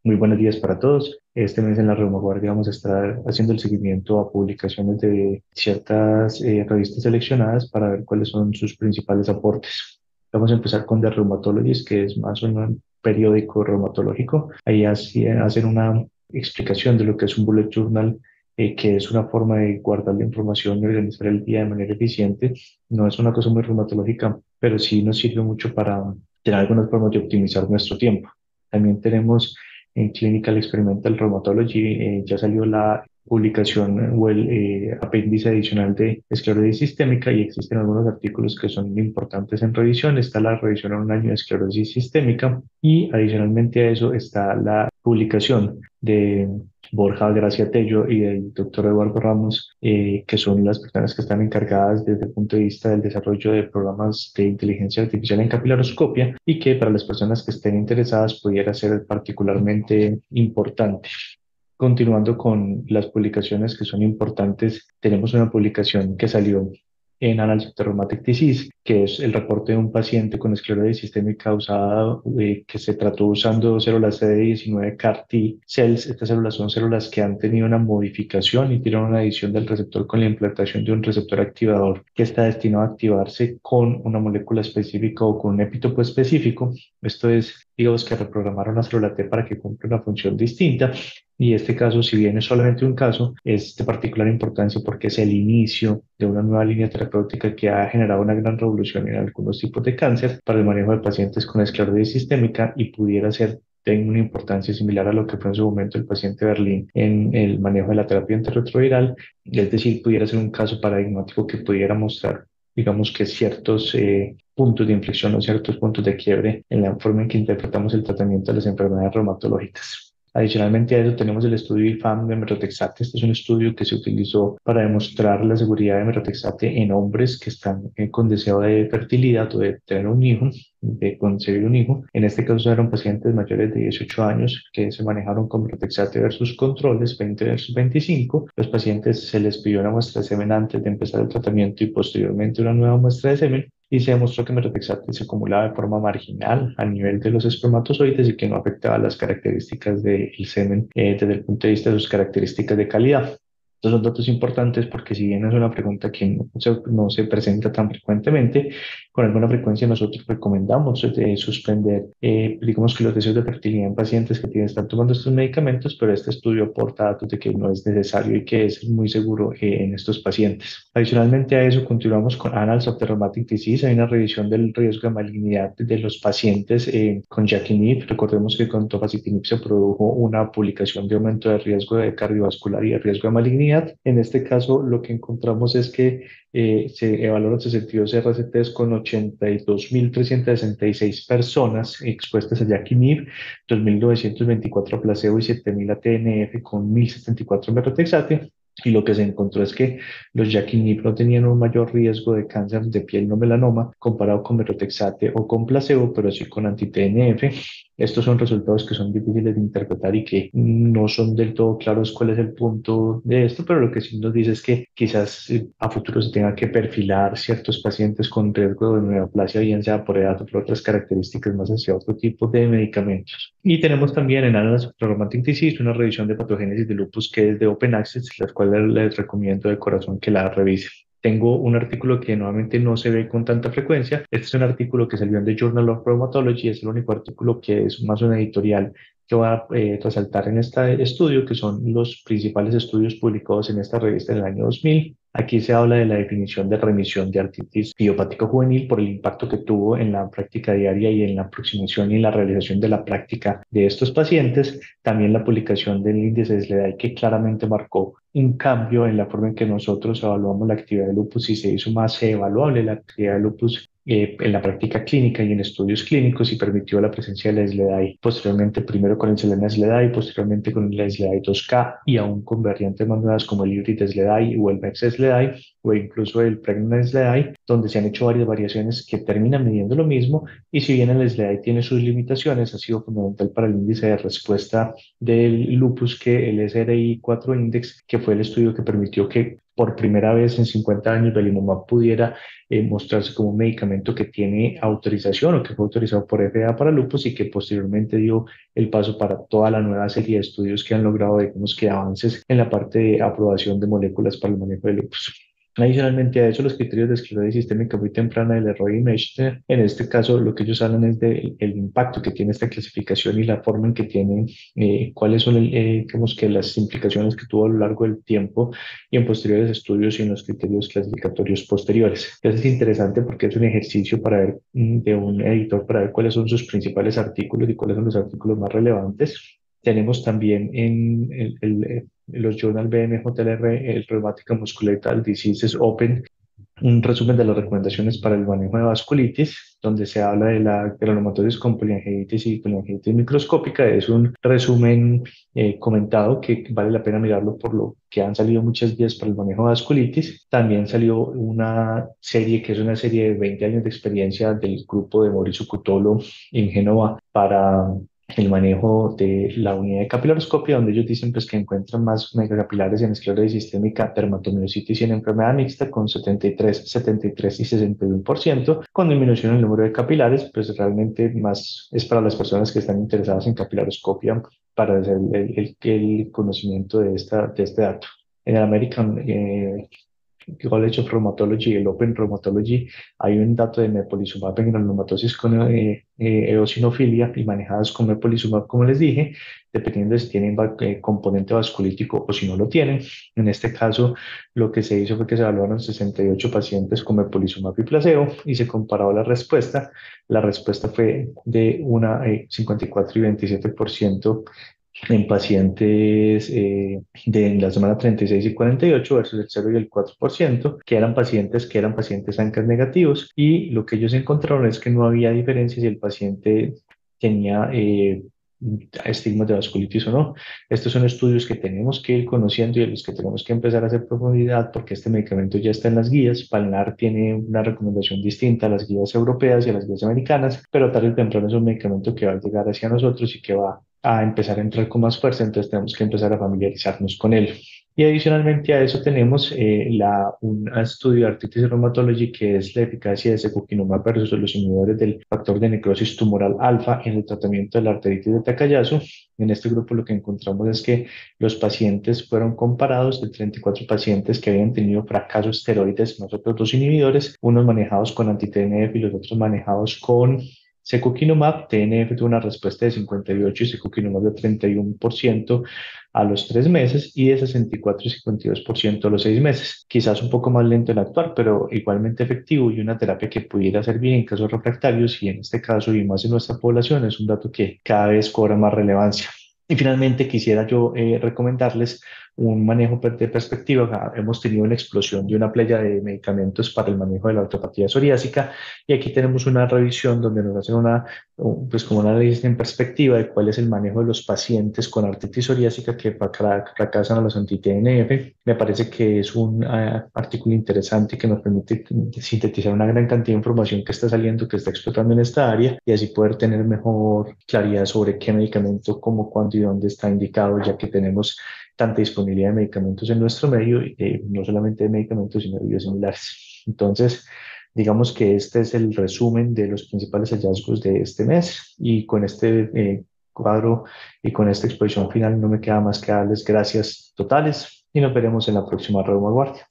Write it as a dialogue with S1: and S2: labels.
S1: Muy buenos días para todos. Este mes en la Reumaguardia vamos a estar haciendo el seguimiento a publicaciones de ciertas revistas seleccionadas para ver cuáles son sus principales aportes. Vamos a empezar con The Rheumatologist, que es más un periódico reumatológico. Ahí hacen una explicación de lo que es un bullet journal, que es una forma de guardar la información y organizar el día de manera eficiente. No es una cosa muy reumatológica, pero sí nos sirve mucho para tener algunas formas de optimizar nuestro tiempo. También tenemos en Clinical Experimental Rheumatology. Ya salió la publicación o el apéndice adicional de esclerosis sistémica y existen algunos artículos que son importantes en revisión. Está la revisión en un año de esclerosis sistémica y adicionalmente a eso está la publicación de Borja Gracia Tello y del doctor Eduardo Ramos, que son las personas que están encargadas desde el punto de vista del desarrollo de programas de inteligencia artificial en capilaroscopia y que para las personas que estén interesadas pudiera ser particularmente importante. Continuando con las publicaciones que son importantes, tenemos una publicación que salió en Annals of Rheumatic Disease, que es el reporte de un paciente con esclerosis sistémica usada, que se trató usando células CD19 CAR T cells. Estas células son células que han tenido una modificación y tienen una adición del receptor con la implantación de un receptor activador que está destinado a activarse con una molécula específica o con un epítopo específico. Esto es, digamos, que reprogramaron la célula T para que cumpla una función distinta. Y este caso, si bien es solamente un caso, es de particular importancia porque es el inicio de una nueva línea terapéutica que ha generado una gran revolución en algunos tipos de cáncer para el manejo de pacientes con esclerosis sistémica y pudiera ser de una importancia similar a lo que fue en su momento el paciente Berlín en el manejo de la terapia antirretroviral. Es decir, pudiera ser un caso paradigmático que pudiera mostrar, digamos, que ciertos puntos de inflexión o ciertos puntos de quiebre en la forma en que interpretamos el tratamiento de las enfermedades reumatológicas. Adicionalmente a eso tenemos el estudio IFAM de Metrotexate. Este es un estudio que se utilizó para demostrar la seguridad de Metrotexate en hombres que están con deseo de fertilidad o de tener un hijo, de concebir un hijo. En este caso eran pacientes mayores de 18 años que se manejaron con Metrotexate versus controles 20 versus 25. Los pacientes se les pidió una muestra de semen antes de empezar el tratamiento y posteriormente una nueva muestra de semen y se demostró que metotrexate se acumulaba de forma marginal a nivel de los espermatozoides y que no afectaba las características del semen desde el punto de vista de sus características de calidad. Estos son datos importantes porque si bien es una pregunta que no se presenta tan frecuenmente, con alguna frecuencia nosotros recomendamos suspender, digamos que los deseos de fertilidad en pacientes que tienen, están tomando estos medicamentos, pero este estudio aporta datos de que no es necesario y que es muy seguro en estos pacientes. Adicionalmente a eso, continuamos con Annals of the Rheumatic Disease. Hay una revisión del riesgo de malignidad de los pacientes con Jakafinib. Recordemos que con tofacitinib se produjo una publicación de aumento de riesgo de cardiovascular y de riesgo de malignidad. En este caso, lo que encontramos es que se evaluaron 62 RCTs con 82.366 personas expuestas a Jakafinib, 2.924 a placebo y 7.000 a TNF con 1.074 methotrexate. Y lo que se encontró es que los Jakafinib no tenían un mayor riesgo de cáncer de piel no melanoma comparado con methotrexate o con placebo, pero sí con anti-TNF. Estos son resultados que son difíciles de interpretar y que no son del todo claros cuál es el punto de esto, pero lo que sí nos dice es que quizás a futuro se tenga que perfilar ciertos pacientes con riesgo de neoplasia, bien sea por edad o por otras características más hacia otro tipo de medicamentos. Y tenemos también en Annals of Rheumatic Disease una revisión de patogénesis de lupus que es de Open Access, las cuales les recomiendo de corazón que la revisen. Tengo un artículo que nuevamente no se ve con tanta frecuencia. Este es un artículo que salió en The Journal of Rheumatology. Es el único artículo que es más una editorial que va a resaltar en este estudio, que son los principales estudios publicados en esta revista en el año 2000. Aquí se habla de la definición de remisión de artritis idiopática juvenil por el impacto que tuvo en la práctica diaria y en la aproximación y la realización de la práctica de estos pacientes. También la publicación del índice de SLEDAI que claramente marcó un cambio en la forma en que nosotros evaluamos la actividad de lupus y se hizo más evaluable la actividad de lupus en la práctica clínica y en estudios clínicos y permitió la presencia de la SLEDAI posteriormente, primero con el Selena SLEDAI, posteriormente con la SLEDAI 2K y aún con variantes más nuevas como el Hybrid SLEDAI o el MEX SLEDAI o incluso el Pregnant SLEDAI, donde se han hecho varias variaciones que terminan midiendo lo mismo y si bien el SLEDAI tiene sus limitaciones, ha sido fundamental para el índice de respuesta del lupus que el SRI 4 Index, que fue el estudio que permitió que por primera vez en 50 años Belimumab pudiera mostrarse como un medicamento que tiene autorización o que fue autorizado por FDA para lupus y que posteriormente dio el paso para toda la nueva serie de estudios que han logrado, digamos, que avances en la parte de aprobación de moléculas para el manejo de lupus. Adicionalmente a eso, los criterios de esclerosis sistémica muy temprana del error Meister, en este caso lo que ellos hablan es del el impacto que tiene esta clasificación y la forma en que tiene, cuáles son digamos que las implicaciones que tuvo a lo largo del tiempo y en posteriores estudios y en los criterios clasificatorios posteriores. Eso es interesante porque es un ejercicio para ver, de un editor para ver cuáles son sus principales artículos y cuáles son los artículos más relevantes. Tenemos también en los Journal BMJLR, el Rheumatic and Musculoskeletal Diseases Open, un resumen de las recomendaciones para el manejo de vasculitis, donde se habla de la granulomatosis con poliangiitis y poliangiitis microscópica. Es un resumen comentado que vale la pena mirarlo por lo que han salido muchas guías para el manejo de vasculitis. También salió una serie que es una serie de 20 años de experiencia del grupo de Mauricio Cutolo en Génova para el manejo de la unidad de capilaroscopia, donde ellos dicen pues, que encuentran más megacapilares en esclerosis sistémica, dermatomiositis y en enfermedad mixta con 73, 73 y 61%, con disminución en el número de capilares, pues realmente más es para las personas que están interesadas en capilaroscopia para hacer el conocimiento de este dato. En el American College of Rheumatology, el Open Rheumatology, hay un dato de mepolizumab en granulomatosis con eosinofilia y manejadas con mepolizumab, como les dije, dependiendo de si tienen componente vasculítico o si no lo tienen. En este caso, lo que se hizo fue que se evaluaron 68 pacientes con mepolizumab y placebo y se comparó la respuesta. La respuesta fue de una 54 y 27% en pacientes de la semana 36 y 48 versus el 0 y el 4%, que eran pacientes ANCAS negativos, y lo que ellos encontraron es que no había diferencia si el paciente tenía estigmas de vasculitis o no. Estos son estudios que tenemos que ir conociendo y en los que tenemos que empezar a hacer profundidad porque este medicamento ya está en las guías. Palnar tiene una recomendación distinta a las guías europeas y a las guías americanas, pero tarde o temprano es un medicamento que va a llegar hacia nosotros y que va a empezar a entrar con más fuerza, entonces tenemos que empezar a familiarizarnos con él. Y adicionalmente a eso tenemos un estudio de artritis reumatology que es la eficacia de secukinumab versus los inhibidores del factor de necrosis tumoral alfa en el tratamiento de la arteritis de Takayasu. En este grupo lo que encontramos es que los pacientes fueron comparados de 34 pacientes que habían tenido fracaso esteroides, nosotros dos inhibidores, unos manejados con anti-TNF y los otros manejados con secukinumab. TNF tuvo una respuesta de 58 y secukinumab de 31% a los 3 meses y de 64 y 52% a los 6 meses. Quizás un poco más lento en actuar, pero igualmente efectivo y una terapia que pudiera servir en casos refractarios y en este caso y más en nuestra población es un dato que cada vez cobra más relevancia. Y finalmente quisiera yo recomendarles un manejo de perspectiva. Hemos tenido una explosión de una playa de medicamentos para el manejo de la ortopatía psoriásica y aquí tenemos una revisión donde nos hacen pues como un análisis en perspectiva de cuál es el manejo de los pacientes con artritis psoriásica que fracasan a los anti-TNF. Me parece que es un artículo interesante que nos permite sintetizar una gran cantidad de información que está saliendo, que está explotando en esta área y así poder tener mejor claridad sobre qué medicamento, cómo, cuándo y dónde está indicado, ya que tenemos tanta disponibilidad de medicamentos en nuestro medio, no solamente de medicamentos, sino de biosimilares. Entonces, digamos que este es el resumen de los principales hallazgos de este mes y con este cuadro y con esta exposición final no me queda más que darles gracias totales y nos veremos en la próxima Reuma Guardia.